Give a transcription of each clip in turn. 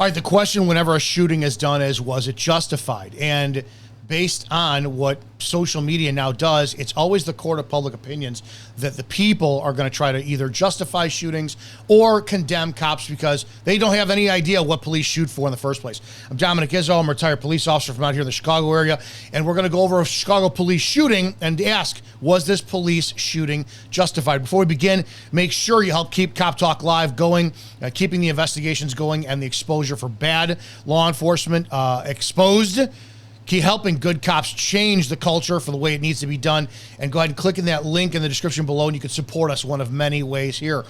All right, the question whenever a shooting is done is, was it justified? And based on what social media now does, it's always the court of public opinions that the people are going to try to either justify shootings or condemn cops because they don't have any idea what police shoot for in the first place. I'm Dominick Izzo. I'm a retired police officer from out here in the Chicago area, and we're going to go over a Chicago police shooting and ask, was this police shooting justified? Before we begin, make sure you help keep Cop Talk Live going, keeping the investigations going and the exposure for bad law enforcement exposed. Keep helping good cops change the culture for the way it needs to be done. And go ahead and click in that link in the description below, and you can support us one of many ways here.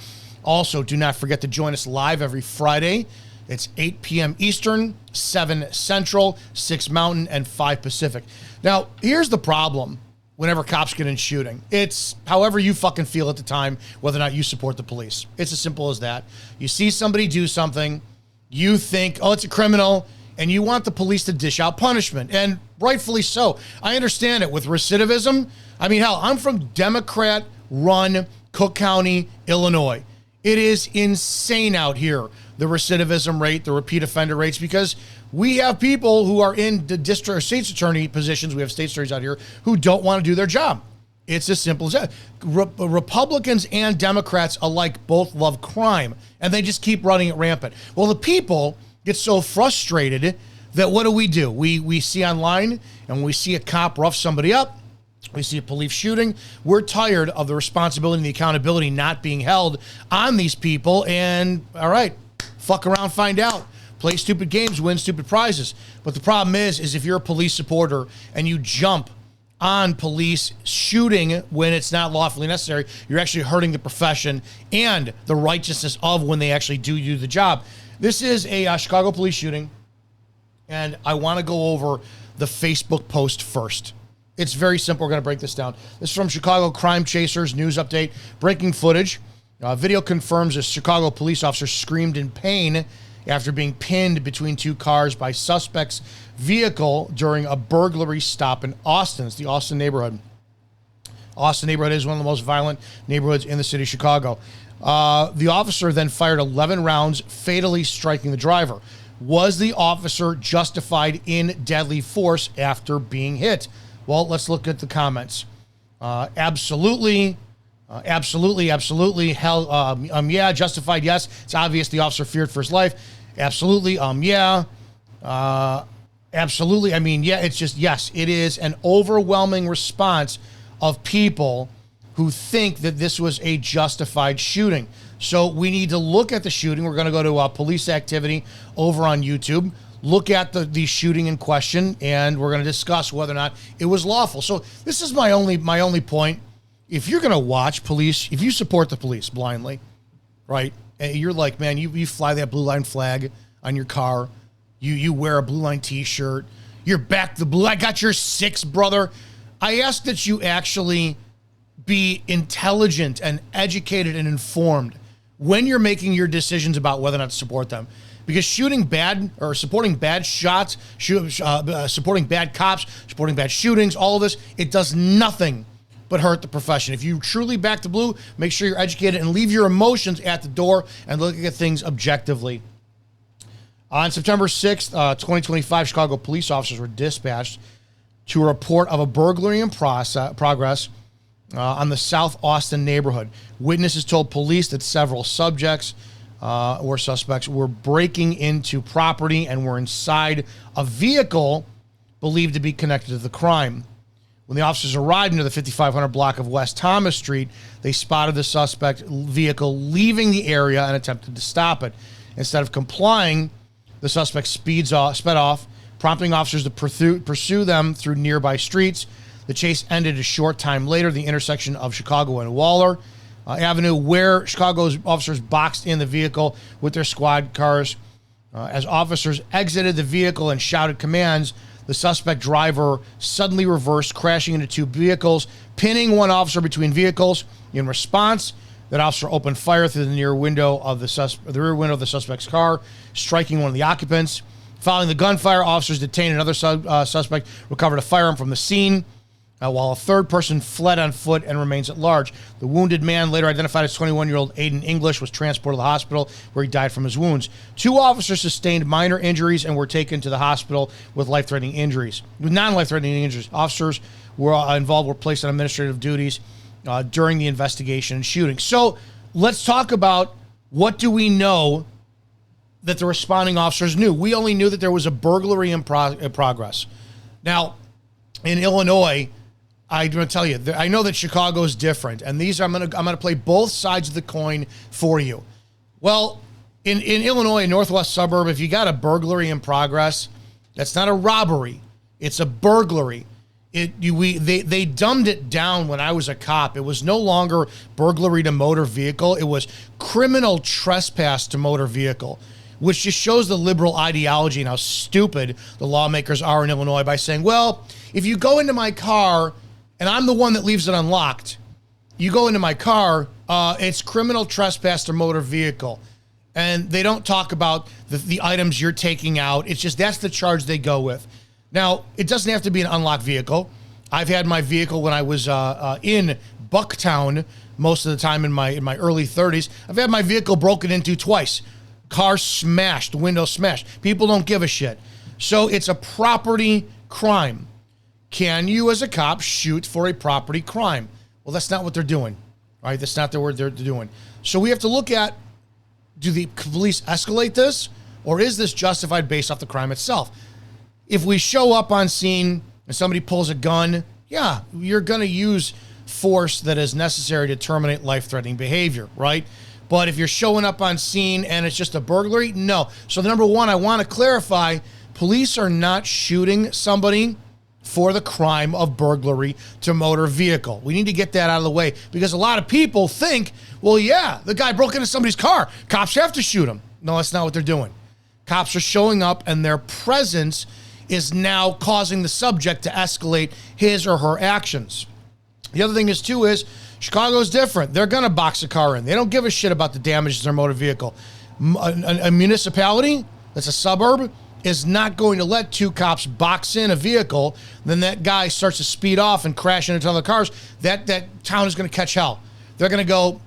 Also, do not forget to join us live every Friday. It's 8 p.m. Eastern, 7 Central, 6 Mountain, and 5 Pacific. Now, here's the problem whenever cops get in shooting. It's however you fucking feel at the time, whether or not you support the police. It's as simple as that. You see somebody do something, you think, oh, it's a criminal, and you want the police to dish out punishment, and rightfully so. I understand it with recidivism. I mean, hell, I'm from Democrat-run Cook County, Illinois. It is insane out here, the recidivism rate, the repeat offender rates, because we have people who are in the district or state's attorney positions. We have state attorneys out here who don't want to do their job. It's as simple as that. Republicans and Democrats alike both love crime, and they just keep running it rampant. Well, the people get so frustrated that what do? We see online, and when we see a cop rough somebody up, we see a police shooting, we're tired of the responsibility and the accountability not being held on these people, and all right, fuck around, find out. Play stupid games, win stupid prizes. But the problem is if you're a police supporter and you jump on police shooting when it's not lawfully necessary, you're actually hurting the profession and the righteousness of when they actually do the job. This is a Chicago police shooting, and I want to go over the Facebook post first. It's very simple. We're going to break this down. This is from Chicago Crime Chasers News Update. Breaking footage. Video confirms a Chicago police officer screamed in pain after being pinned between two cars by suspect's vehicle during a burglary stop in Austin. It's the Austin neighborhood. Austin neighborhood is one of the most violent neighborhoods in the city of Chicago. The officer then fired 11 rounds, fatally striking the driver. Was the officer justified in deadly force after being hit? Well, let's look at the comments. Absolutely. Hell, yeah, justified, yes. It's obvious the officer feared for his life. Absolutely, yeah. Absolutely, I mean, yeah, it's just, yes, it is an overwhelming response of people who think that this was a justified shooting. So we need to look at the shooting. We're going to go to police activity over on YouTube, look at the shooting in question, and we're going to discuss whether or not it was lawful. So this is my only point. If you're going to watch police, if you support the police blindly, right, and you're like, man, you fly that blue line flag on your car, you wear a blue line t-shirt, you're back the blue, I got your 6, brother. I ask that you actually be intelligent and educated and informed when you're making your decisions about whether or not to support them. Because shooting bad or supporting bad shots, supporting bad cops, supporting bad shootings, all of this, it does nothing but hurt the profession. If you truly back the blue, make sure you're educated and leave your emotions at the door and look at things objectively. On September 6th, 2025, Chicago police officers were dispatched to a report of a burglary in progress on the South Austin neighborhood. Witnesses told police that several subjects or suspects were breaking into property and were inside a vehicle believed to be connected to the crime. When the officers arrived near the 5500 block of West Thomas Street, they spotted the suspect vehicle leaving the area and attempted to stop it. Instead of complying, the suspect sped off, prompting officers to pursue them through nearby streets. The chase ended a short time later at the intersection of Chicago and Waller Avenue, where Chicago's officers boxed in the vehicle with their squad cars. As officers exited the vehicle and shouted commands, the suspect driver suddenly reversed, crashing into two vehicles, pinning one officer between vehicles. In response, that officer opened fire through the rear window of the suspect's car, striking one of the occupants. Following the gunfire, officers detained another suspect, recovered a firearm from the scene. while a third person fled on foot and remains at large. The wounded man, later identified as 21-year-old Aiden English, was transported to the hospital where he died from his wounds. 2 officers sustained minor injuries and were taken to the hospital with non-life-threatening injuries. Officers were involved were placed on administrative duties during the investigation and shooting. So let's talk about what do we know that the responding officers knew. We only knew that there was a burglary in progress. Now, in Illinois, I'm going to tell you, I know that Chicago is different, and I'm going to play both sides of the coin for you. Well, in Illinois, northwest suburb, if you got a burglary in progress, that's not a robbery; it's a burglary. They dumbed it down when I was a cop. It was no longer burglary to motor vehicle; it was criminal trespass to motor vehicle, which just shows the liberal ideology and how stupid the lawmakers are in Illinois by saying, well, if you go into my car and I'm the one that leaves it unlocked, you go into my car, it's criminal trespass to motor vehicle. And they don't talk about the items you're taking out. It's just that's the charge they go with. Now, it doesn't have to be an unlocked vehicle. I've had my vehicle when I was in Bucktown most of the time in my early 30s. I've had my vehicle broken into twice. Car smashed, window smashed. People don't give a shit. So it's a property crime. Can you, as a cop, shoot for a property crime? Well, that's not what they're doing. All right, that's not the word they're doing. So we have to look at, do the police escalate this, or is this justified based off the crime itself? If we show up on scene and somebody pulls a gun, yeah, you're going to use force that is necessary to terminate life-threatening behavior, right? But if you're showing up on scene and it's just a burglary, no. So number one, I want to clarify, police are not shooting somebody for the crime of burglary to motor vehicle. We need to get that out of the way because a lot of people think, well, yeah, the guy broke into somebody's car. Cops have to shoot him. No, that's not what they're doing. Cops are showing up and their presence is now causing the subject to escalate his or her actions. The other thing is, too, is Chicago's different. They're going to box a car in. They don't give a shit about the damage to their motor vehicle. A municipality that's a suburb is not going to let 2 cops box in a vehicle. Then that guy starts to speed off and crash into other cars. That town is going to catch hell. They're going to go,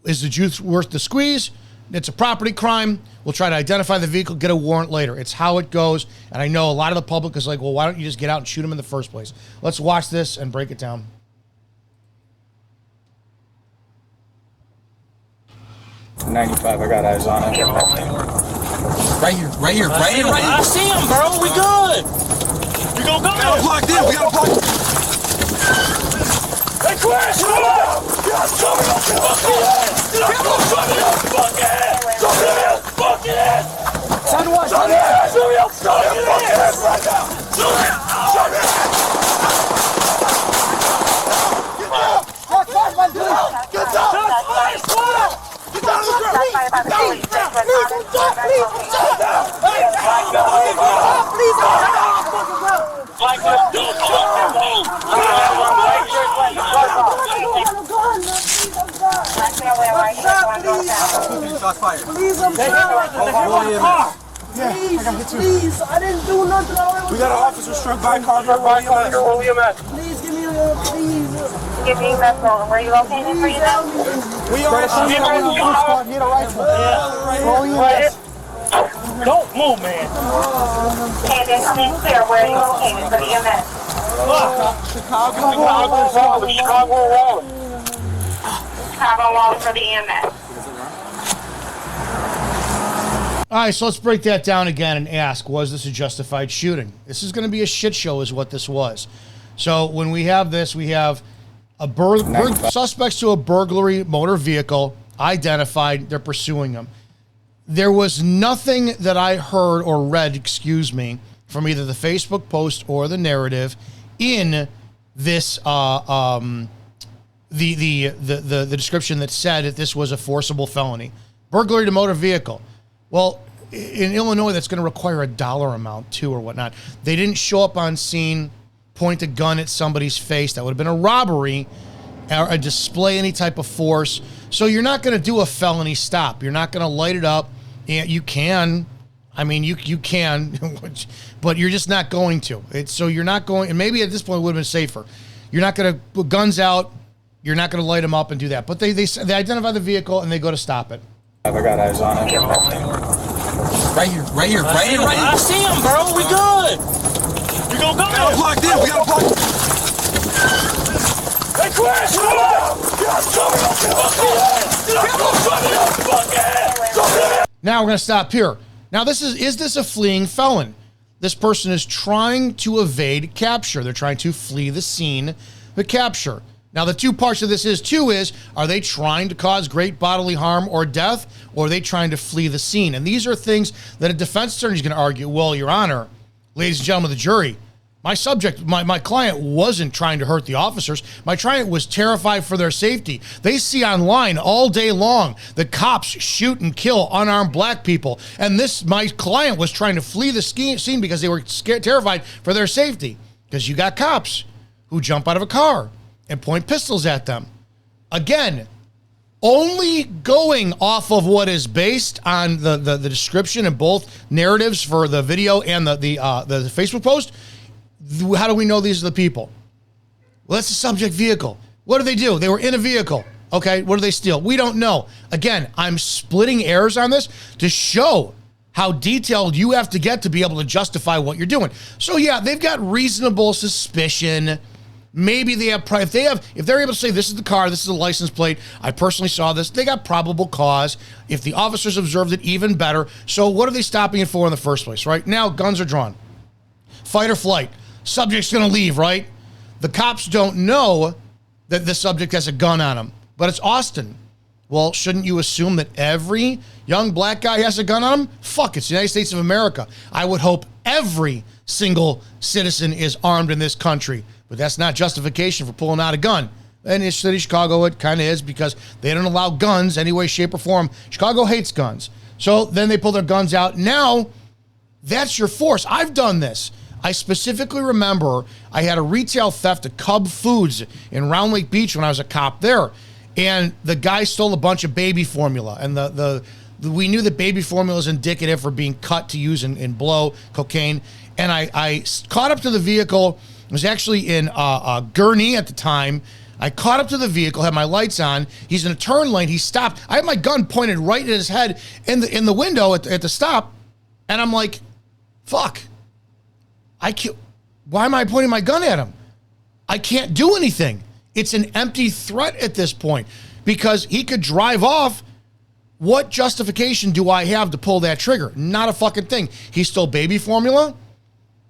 is the juice worth the squeeze? It's a property crime. We'll try to identify the vehicle, get a warrant later. It's how it goes. And I know a lot of the public is like, well, why don't you just get out and shoot him in the first place? Let's watch this and break it down. 95, I got eyes on it. Right here. I see him, bro. We good. We gonna go. We got him plugged in. Hey, Chris, come on. Show me your fucking ass. Show me your fucking ass right now. Show me. Get down. Please, I didn't do nothing. We got an officer struck by a car. Please give me a please. Give me that phone. Where are you located for you now? We are Don't move, man. And it's clear. Where are you located for the EMS? Chicago Road. Chicago Wall for the EMS. All right, so let's break that down again and ask, was this a justified shooting? This is going to be a shit show is what this was. So when we have this, we have suspects to a burglary motor vehicle identified. They're pursuing them. There was nothing that I heard or read, from either the Facebook post or the narrative in this the description that said that this was a forcible felony. Burglary to motor vehicle. Well, in Illinois, that's going to require a dollar amount, too, or whatnot. They didn't show up on scene, point a gun at somebody's face. That would have been a robbery or a display any type of force. So you're not going to do a felony stop. You're not going to light it up. And you can. I mean, you can, but you're just not going to. So you're not going, and maybe at this point it would have been safer. You're not going to put guns out. You're not going to light them up and do that. But they identify the vehicle and they go to stop it. I got eyes on it. Right here. I see him, bro. We good. We gonna go. We gotta block them. We gotta block. Hey, Chris, come on. Now we're going to stop here. Now is this a fleeing felon? This person is trying to evade capture. They're trying to flee the scene, the capture. Now, the two parts of this is, are they trying to cause great bodily harm or death, or are they trying to flee the scene? And these are things that a defense attorney is going to argue, well, Your Honor, ladies and gentlemen of the jury, my client wasn't trying to hurt the officers. My client was terrified for their safety. They see online all day long the cops shoot and kill unarmed black people. And my client was trying to flee the scene because they were terrified for their safety. Because you got cops who jump out of a car and point pistols at them. Again, only going off of what is based on the description in both narratives for the video and the Facebook post. How do we know these are the people? Well, that's a subject vehicle. What do? They were in a vehicle. Okay, what do they steal? We don't know. Again, I'm splitting hairs on this to show how detailed you have to get to be able to justify what you're doing. So yeah, they've got reasonable suspicion. Maybe they have, if they're able to say, this is the car, this is the license plate, I personally saw this, they got probable cause. If the officers observed it, even better. So what are they stopping it for in the first place, right? Now, guns are drawn. Fight or flight. Subject's gonna leave, right? The cops don't know that the subject has a gun on him, but it's Austin. Well, shouldn't you assume that every young black guy has a gun on him? Fuck, it's the United States of America. I would hope every single citizen is armed in this country. But that's not justification for pulling out a gun. And in the city of Chicago, it kind of is because they don't allow guns any way, shape, or form. Chicago hates guns. So then they pull their guns out. Now, that's your force. I've done this. I specifically remember I had a retail theft of Cub Foods in Round Lake Beach when I was a cop there. And the guy stole a bunch of baby formula. And we knew that baby formula is indicative for being cut to use in blow, cocaine. And I caught up to the vehicle. It was actually in Gurney at the time. I caught up to the vehicle, had my lights on. He's in a turn lane. He stopped. I had my gun pointed right at his head in the window at the stop. And I'm like, fuck. Why am I pointing my gun at him? I can't do anything. It's an empty threat at this point because he could drive off. What justification do I have to pull that trigger? Not a fucking thing. He stole baby formula.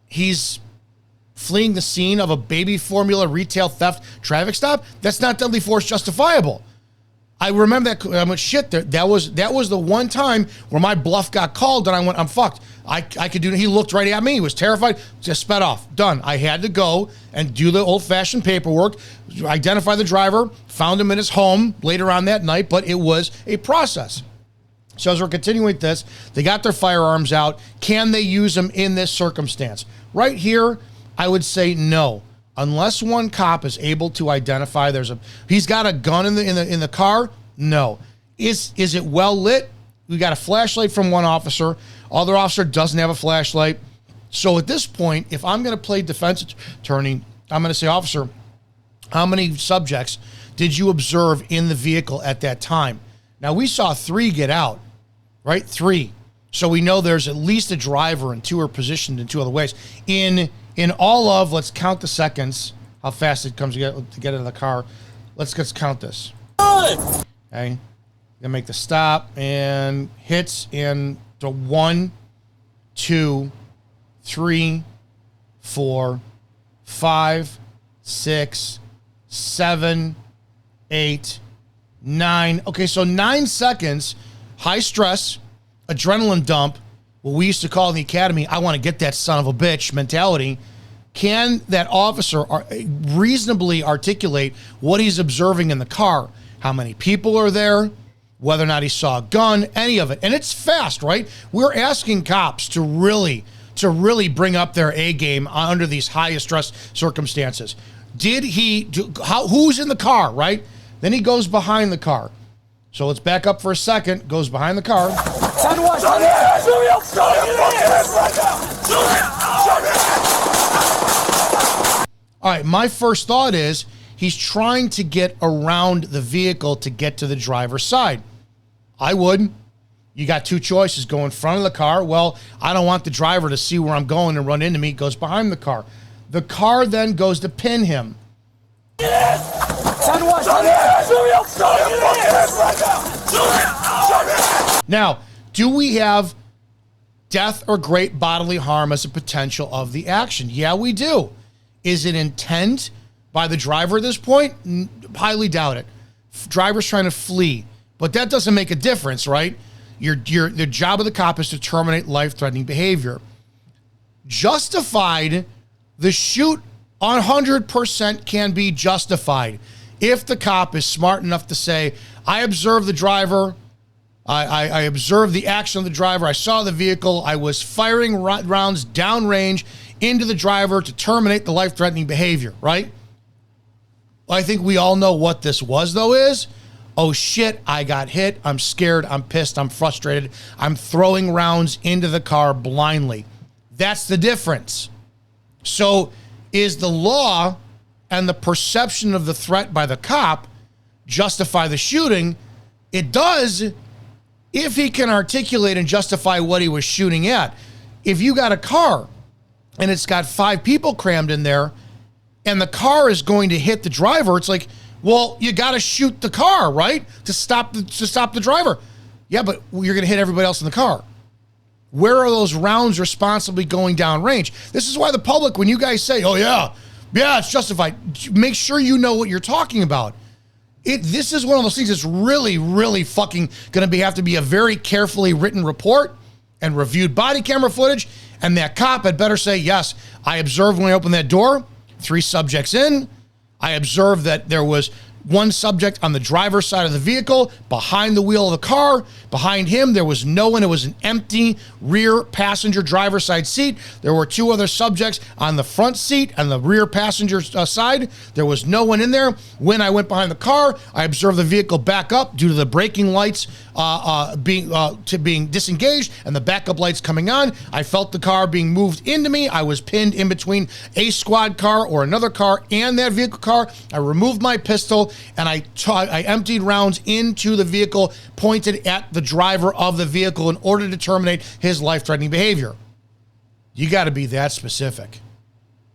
He's fleeing the scene of a baby formula retail theft traffic stop. That's not deadly force justifiable. I remember that. I went, shit, that was the one time where my bluff got called and I went, I'm fucked. I could do it. He looked right at me. He was terrified. Just sped off. Done. I had to go and do the old-fashioned paperwork, identify the driver, found him in his home later on that night, but it was a process. So as we're continuing with this, they got their firearms out. Can they use them in this circumstance? Right here, I would say no. Unless one cop is able to identify he's got a gun in the car, no. Is it well lit? We got a flashlight from one officer. Other officer doesn't have a flashlight. So at this point, if I'm going to play defense attorney, I'm going to say, officer, how many subjects did you observe in the vehicle at that time? Now, we saw 3 get out, right? 3. So we know there's at least a driver and 2 are positioned in 2 other ways. In all of, let's count the seconds, how fast it comes to get in the car. Let's count this. Okay. Gonna make the stop and hits in the 1, 2, 3, 4, 5, 6, 7, 8, 9. Okay, so 9 seconds, high stress, adrenaline dump, what we used to call in the academy, I want to get that son of a bitch mentality. Can that officer reasonably articulate what he's observing in the car? How many people are there? Whether or not he saw a gun, any of it. And it's fast, right? We're asking cops to really bring up their A game under these high stress circumstances. Who's in the car, right? Then he goes behind the car. So let's back up for a second, goes behind the car. Time to watch. All right, my first thought is he's trying to get around the vehicle to get to the driver's side. I would. You got two choices. Go in front of the car. Well, I don't want the driver to see where I'm going and run into me. He goes behind the car. The car then goes to pin him. Now, do we have death or great bodily harm as a potential of the action? Yeah, we do. Is it intent by the driver at this point? Highly doubt it. Driver's trying to flee, but that doesn't make a difference, right? The job of the cop is to terminate life-threatening behavior. Justified, the shoot 100% can be justified if the cop is smart enough to say, I observed the driver, I observed the action of the driver, I saw the vehicle, I was firing rounds downrange into the driver to terminate the life-threatening behavior, right? I think we all know what this was, though, is, oh shit, I got hit, I'm scared, I'm pissed, I'm frustrated, I'm throwing rounds into the car blindly. That's the difference. So is the law and the perception of the threat by the cop justify the shooting? It does if he can articulate and justify what he was shooting at. If you got a car and it's got 5 people crammed in there and the car is going to hit the driver, it's like, well, you got to shoot the car, right? To stop the driver. Yeah, but you're going to hit everybody else in the car. Where are those rounds responsibly going down range? This is why the public, when you guys say, oh yeah, it's justified, make sure you know what you're talking about. This is one of those things that's really, really fucking going to have to be a very carefully written report and reviewed body camera footage. And that cop had better say, yes, I observed when I opened that door, 3 subjects in. I observed that there was 1 subject on the driver's side of the vehicle, behind the wheel of the car. Behind him, there was no one. It was an empty rear passenger driver's side seat. There were 2 other subjects on the front seat and the rear passenger side. There was no one in there. When I went behind the car, I observed the vehicle back up due to the braking lights being disengaged and the backup lights coming on. I felt the car being moved into me. I was pinned in between a squad car or another car and that vehicle car. I removed my pistol and I emptied rounds into the vehicle pointed at the driver of the vehicle in order to terminate his life-threatening behavior. You got to be that specific.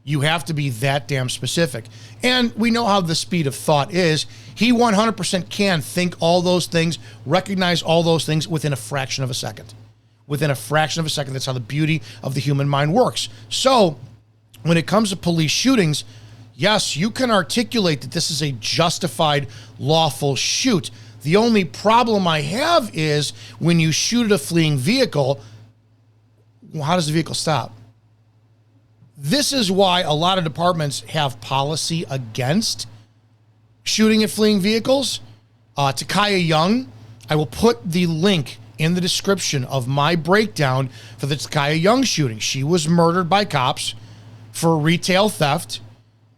You have to be that damn specific. And we know how the speed of thought is. He 100% can think all those things, recognize all those things within a fraction of a second. Within a fraction of a second. That's how the beauty of the human mind works. So when it comes to police shootings, yes, you can articulate that this is a justified, lawful shoot. The only problem I have is when you shoot at a fleeing vehicle, how does the vehicle stop? This is why a lot of departments have policy against shooting at fleeing vehicles. Takaya Young, I will put the link in the description of my breakdown for the Takaya Young shooting. She was murdered by cops for retail theft,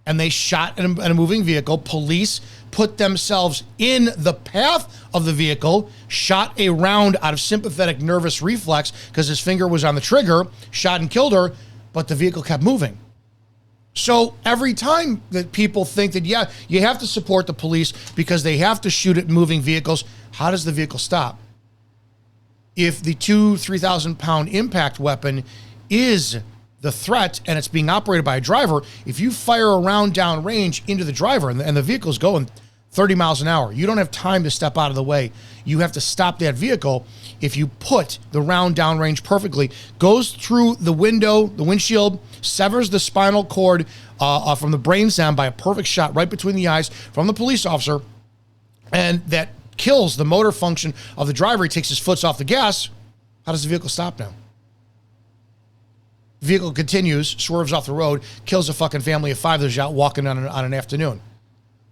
and they shot at a moving vehicle. Police put themselves in the path of the vehicle, shot a round out of sympathetic nervous reflex because his finger was on the trigger, shot and killed her, but the vehicle kept moving. So every time that people think that, yeah, you have to support the police because they have to shoot at moving vehicles, how does the vehicle stop? If the 3,000 pound impact weapon is the threat and it's being operated by a driver, if you fire a round down range into the driver and the vehicle's going 30 miles an hour, you don't have time to step out of the way. You have to stop that vehicle. If you put the round down range perfectly, goes through the window, the windshield, severs the spinal cord from the brainstem by a perfect shot right between the eyes from the police officer, and that kills the motor function of the driver. He takes his foot off the gas. How does the vehicle stop now? Vehicle continues, swerves off the road, kills a fucking family of 5 that's out walking on an afternoon.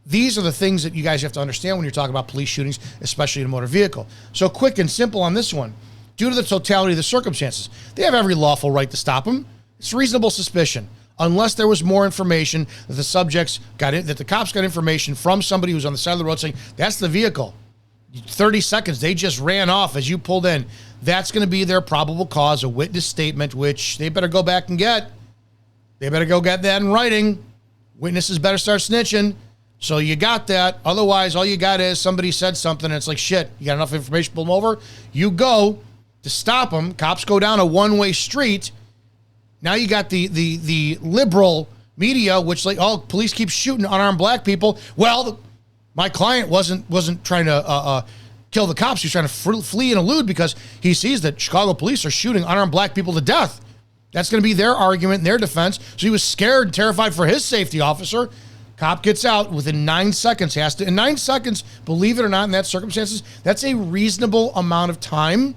These are the things that you guys have to understand when you're talking about police shootings, especially in a motor vehicle. So quick and simple on this one. Due to the totality of the circumstances, they have every lawful right to stop him. It's reasonable suspicion, unless there was more information that the cops got information from somebody who's on the side of the road saying, that's the vehicle. 30 seconds, they just ran off as you pulled in. That's going to be their probable cause, a witness statement, which they better go back and get. They better go get that in writing. Witnesses better start snitching. So you got that. Otherwise, all you got is somebody said something and it's like, shit, you got enough information to pull them over? You go to stop them. Cops go down a one-way street. Now you got the liberal media, which like, oh, police keep shooting unarmed black people. Well, my client wasn't trying to kill the cops. He's trying to flee and elude because he sees that Chicago police are shooting unarmed black people to death. That's going to be their argument, their defense. So he was scared and terrified for his safety officer. Cop gets out within 9 seconds. In 9 seconds, believe it or not, in that circumstances, that's a reasonable amount of time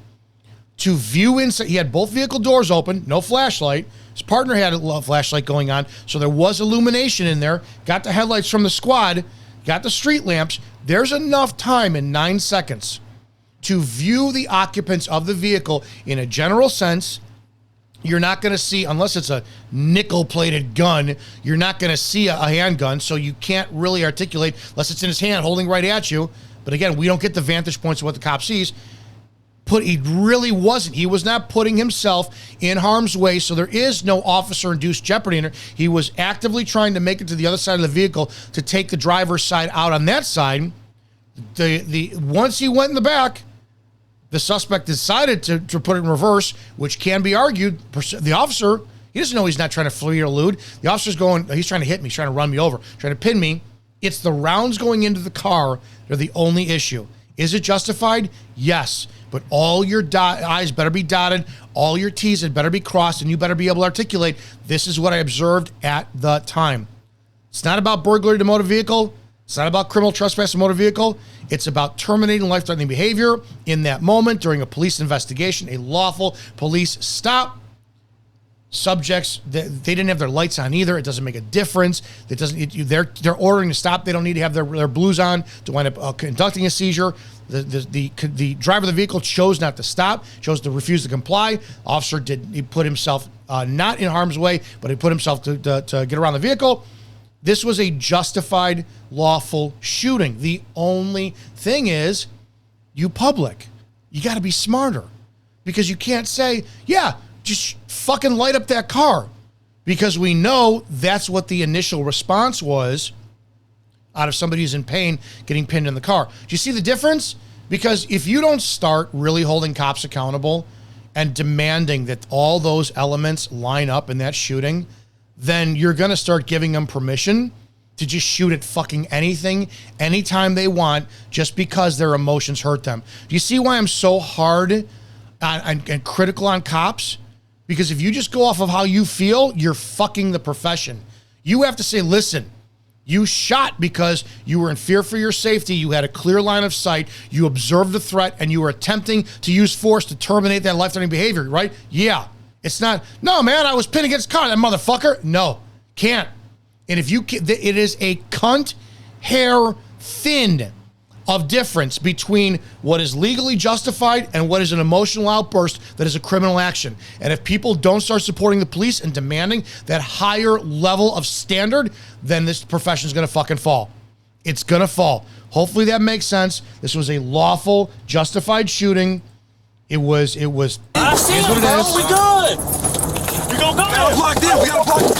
to view inside. He had both vehicle doors open, no flashlight. His partner had a flashlight going on, so there was illumination in there. Got the headlights from the squad, got the street lamps. There's enough time in 9 seconds to view the occupants of the vehicle in a general sense. You're not going to see, unless it's a nickel-plated gun, you're not going to see a handgun, so you can't really articulate unless it's in his hand holding right at you. But again, we don't get the vantage points of what the cop sees. He really wasn't. He was not putting himself in harm's way, so there is no officer-induced jeopardy in it. He was actively trying to make it to the other side of the vehicle to take the driver's side out on that side. Once he went in the back, the suspect decided to put it in reverse, which can be argued. The officer, he doesn't know he's not trying to flee or elude. The officer's going, he's trying to hit me, he's trying to run me over, trying to pin me. It's the rounds going into the car that are the only issue. Is it justified? Yes. But all your I's better be dotted, all your T's had better be crossed, and you better be able to articulate, this is what I observed at the time. It's not about burglary to motor vehicle. It's not about criminal trespass to motor vehicle. It's about terminating life-threatening behavior in that moment during a police investigation, a lawful police stop. Subjects, they didn't have their lights on either. It doesn't make a difference. They're ordering to stop. They don't need to have their blues on to wind up conducting a seizure. The driver of the vehicle chose not to stop, chose to refuse to comply. Officer he put himself not in harm's way, but he put himself to get around the vehicle. This was a justified, lawful shooting. The only thing is, you public, you got to be smarter, because you can't say, yeah, just fucking light up that car, because we know that's what the initial response was out of somebody who's in pain getting pinned in the car. Do you see the difference? Because if you don't start really holding cops accountable and demanding that all those elements line up in that shooting, then you're going to start giving them permission to just shoot at fucking anything, anytime they want, just because their emotions hurt them. Do you see why I'm so hard and critical on cops? Because if you just go off of how you feel, you're fucking the profession. You have to say, listen, you shot because you were in fear for your safety. You had a clear line of sight. You observed the threat, and you were attempting to use force to terminate that life-threatening behavior, right? Yeah. It's not, no, man, I was pinned against the car, that motherfucker. No, can't. And if you, it is a cunt hair thin of difference between what is legally justified and what is an emotional outburst that is a criminal action. And if people don't start supporting the police and demanding that higher level of standard, then this profession is going to fucking fall. It's going to fall. Hopefully that makes sense. This was a lawful, justified shooting. It was. I see it, bro. We good. We gonna go. We got blocked in. We got blocked.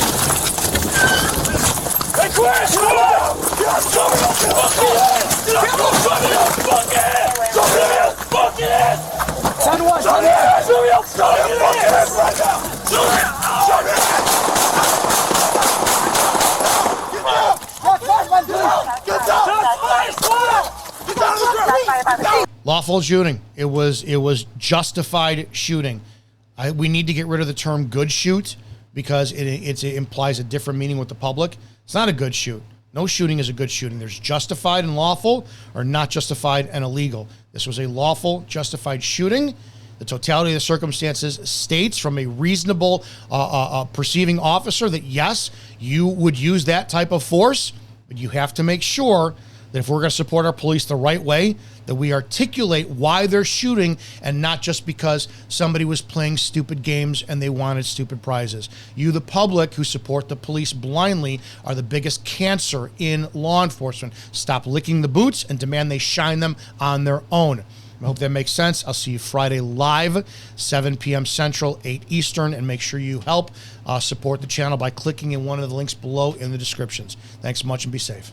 Hey, Chris, come on! Get up, show me your fucking ass! Get up, show me your fucking ass! Show me your fucking ass! Time to watch. Show me your ass! Show me your fucking ass right now! Show me your ass! Get down! Get down! Lawful shooting. It was justified shooting. We need to get rid of the term good shoot, because it implies a different meaning with the public. It's not a good shoot. No shooting is a good shooting. There's justified and lawful, or not justified and illegal. This was a lawful, justified shooting. The totality of the circumstances states from a reasonable perceiving officer that, yes, you would use that type of force, but you have to make sure that if we're going to support our police the right way, that we articulate why they're shooting, and not just because somebody was playing stupid games and they wanted stupid prizes. You, the public who support the police blindly, are the biggest cancer in law enforcement. Stop licking the boots and demand they shine them on their own. I hope that makes sense. I'll see you Friday live, 7 p.m. Central, 8 Eastern, and make sure you help support the channel by clicking in one of the links below in the descriptions. Thanks so much and be safe.